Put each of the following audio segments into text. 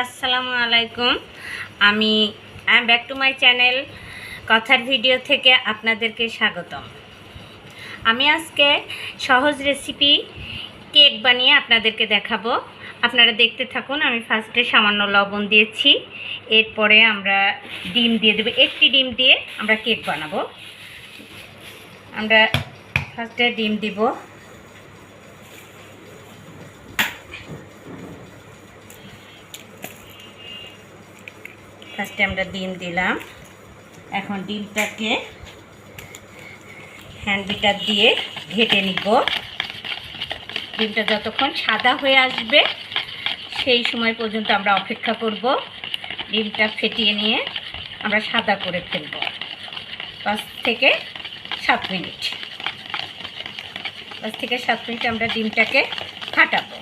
আসসালামু আলাইকুম। আমি ব্যাক টু মাই চ্যানেল কথার ভিডিও থেকে আপনাদেরকে স্বাগতম। আমি আজকে সহজ রেসিপি কেক বানিয়ে আপনাদেরকে দেখাবো। আপনারা দেখতে থাকুন। আমি ফার্স্টে সামান্য লবণ দিয়েছি, এরপরে আমরা ডিম দিয়ে দেবো। একটি ডিম দিয়ে আমরা কেক বানাবো। আমরা ফার্স্টে ডিম দিব। ফার্স্টে আমরা ডিম দিলাম। এখন ডিমটাকে হ্যান্ড বিটার দিয়ে ঘেটে নিব। ডিমটা যতক্ষণ সাদা হয়ে আসবে সেই সময় পর্যন্ত আমরা অপেক্ষা করব। ডিমটা ফেটিয়ে নিয়ে আমরা সাদা করে ফেলব 5 থেকে 7 মিনিট। 5 থেকে 7 মিনিট আমরা ডিমটাকে ফাটাবো।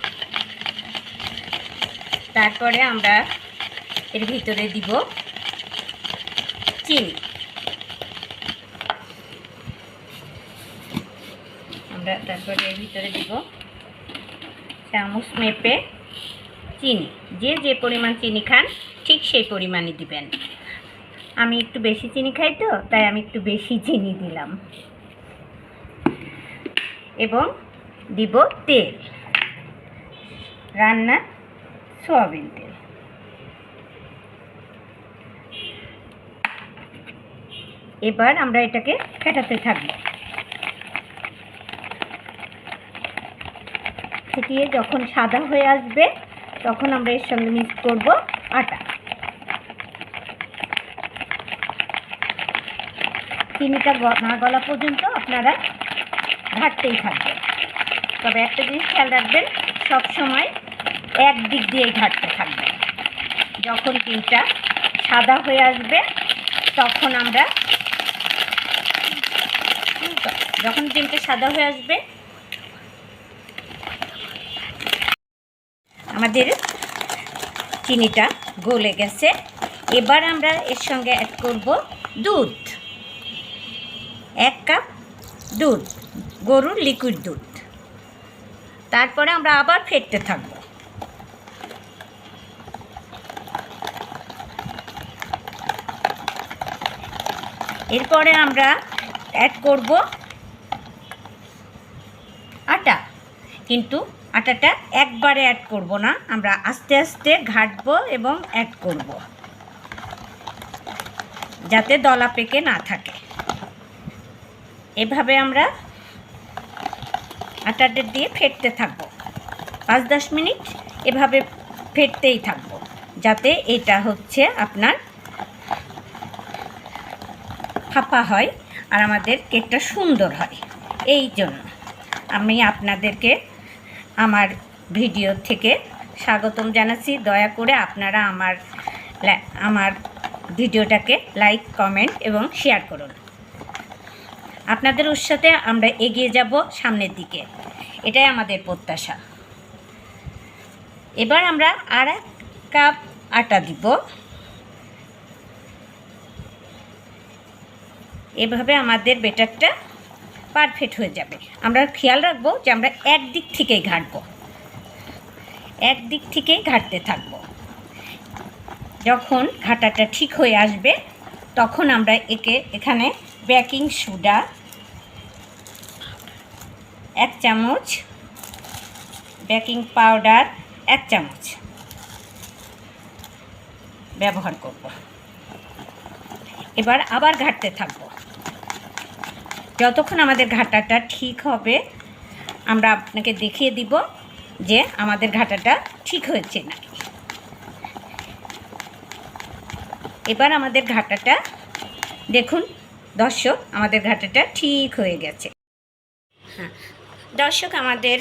তারপরে আমরা এর ভিতরে দিব চিনি। আমরা তারপরে এর ভিতরে দিব চামচ মেপে চিনি। যে যে পরিমাণ চিনি খান ঠিক সেই পরিমাণই দিবেন। আমি একটু বেশি চিনি খাই, তো তাই আমি একটু বেশি চিনি দিলাম। এবং দিব তেল, রান্নার সয়াবিন তেল। এবার আমরা এটাকে ফেটাতে থাকবো। ফেটিয়ে যখন সাদা হয়ে আসবে তখন আমরা এর সঙ্গে মিক্স করব আটা। চিনিটা না গলা পর্যন্ত আপনারা ঘাটতেই থাকবেন। তবে একটা জিনিস খেয়াল রাখবেন, সবসময় এক দিক দিয়েই ঘাটতে থাকবেন। যখন ডিমটা সাদা হয়ে আসবে তখন আমরা ডিমটা সাদা হয়ে আসবে আমাদের চিনিটা গলে গেছে। এবার আমরা এর সঙ্গে অ্যাড করব দুধ। 1 কাপ দুধ, গরুর লিকুইড দুধ। তারপরে আমরা আবার ফেটতে থাকব। এরপরে আমরা অ্যাড করব আটা, কিন্তু আটাটা একবারে অ্যাড করব না, আমরা আস্তে আস্তে ঘাটবো এবং অ্যাড করব, যাতে দলা পেকে না থাকে। এভাবে আমরা আটাটা দিয়ে ফেটতে থাকবো 5-10 মিনিট। এভাবে ফেটতেই থাকবো যাতে এটা হচ্ছে আপনার ফাঁপা হয় আর আমাদের কেকটা সুন্দর হয়। এই জন্য আমি আপনাদেরকে আমার ভিডিও থেকে স্বাগতম জানাচ্ছি। দয়া করে আপনারা আমার ভিডিওটাকে লাইক, কমেন্ট এবং শেয়ার করুন। আপনাদের উৎসাহে আমরা এগিয়ে যাব সামনের দিকে, এটাই আমাদের প্রত্যাশা। এবার আমরা আর 1 কাপ আটা দিব। এভাবে আমাদের ব্যাটারটা পারফেক্ট হয়ে যাবে। আমরা খেয়াল রাখবো যে আমরা একদিক থেকেই ঘাটবো, একদিক থেকেই ঘাটতে থাকবো। যখন ঘাটাটা ঠিক হয়ে আসবে তখন আমরা এখানে বেকিং সোডা 1 চামচ, বেকিং পাউডার 1 চামচ ব্যবহার করব। এবার আবার ঘাটতে থাকবো যতক্ষণ আমাদের ঘাটাটা ঠিক হবে। আমরা আপনাকে দেখিয়ে দিব যে আমাদের ঘাটাটা ঠিক হয়েছে নাকি। এবার আমাদের ঘাটাটা দেখুন দর্শক, আমাদের ঘাটাটা ঠিক হয়ে গেছে। হ্যাঁ দর্শক, আমাদের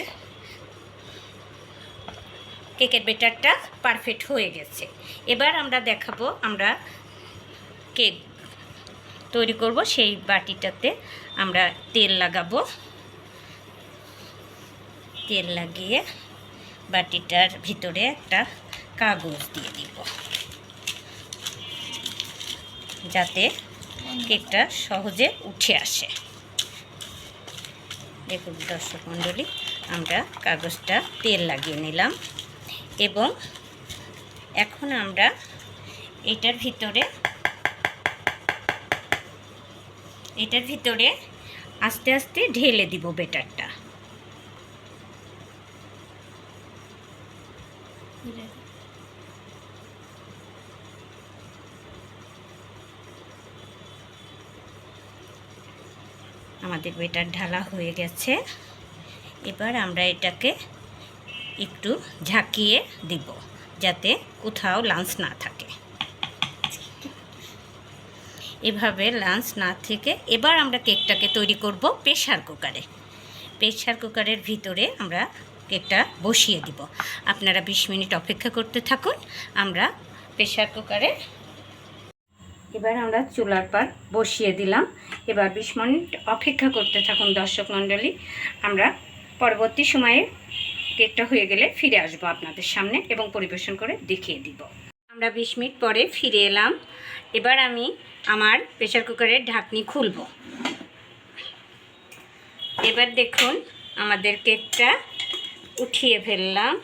কেকের ব্যাটারটা পারফেক্ট হয়ে গেছে। এবার আমরা দেখাবো আমরা কেক তৈরি করব। সেই বাটিটাতে আমরা তেল লাগাবো। তেল লাগিয়ে বাটিটার ভিতরে একটা কাগজ দিয়ে দিব, যাতে কেকটা সহজে উঠে আসে। দেখুন দর্শক মণ্ডলী, আমরা কাগজটা তেল লাগিয়ে নিলাম এবং এখন আমরা এটার ভিতরে আস্তে আস্তে ঢেলে দিব ব্যাটারটা। আমাদের ব্যাটার ঢালা হয়ে গেছে। এবার আমরা এটাকে একটু ঝাঁকিয়ে দিব যাতে কোথাও লাঞ্চ না থাকে। এভাবে লাঞ্চ না থেকে এবার আমরা কেকটাকে তৈরি করব প্রেসার কুকারের ভিতরে আমরা কেকটা বসিয়ে দিব। আপনারা 20 মিনিট অপেক্ষা করতে থাকুন। আমরা প্রেসার কুকারে এবার আমরা চুলার পার বসিয়ে দিলাম। এবার 20 মিনিট অপেক্ষা করতে থাকুন দর্শক মণ্ডলী। আমরা পরবর্তী সময়ে কেকটা হয়ে গেলে ফিরে আসবো আপনাদের সামনে এবং পরিবেশন করে দেখিয়ে দিব। আমরা 20 মিনিট পরে ফিরে এলাম। এবার আমি আমার প্রেসার কুকারের ঢাকনি খুলব। এবার দেখুন আমাদের কেকটা উঠিয়ে ফেললাম।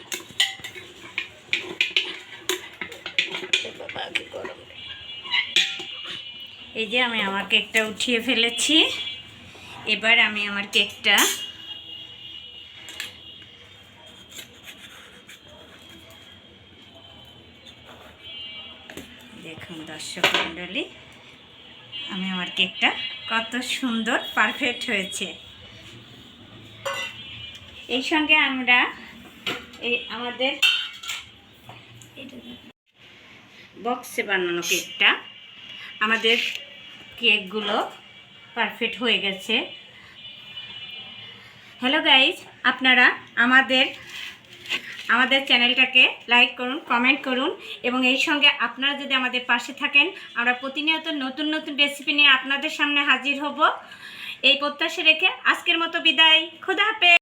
এই যে আমি আমার কেকটা উঠিয়ে ফেলেছি। এবার আমি আমার কেকটা দেখুন দর্শক মণ্ডলী, আমি আমার কেকটা কত সুন্দর পারফেক্ট হয়েছে। এই সঙ্গে আমরা আমাদের বক্সে বানানো কেকটা, আমাদের কেকগুলো পারফেক্ট হয়ে গেছে। হ্যালো গাইজ, আপনারা আমাদের চ্যানেলটাকে লাইক করুন, কমেন্ট করুন এবং এই সঙ্গে আপনারা যদি আমাদের পাশে থাকেন, আমরা প্রতিনিয়ত নতুন নতুন রেসিপি নিয়ে আপনাদের সামনে হাজির হব। এই প্রত্যাশা রেখে আজকের মতো বিদায়। খোদা হাফেজ।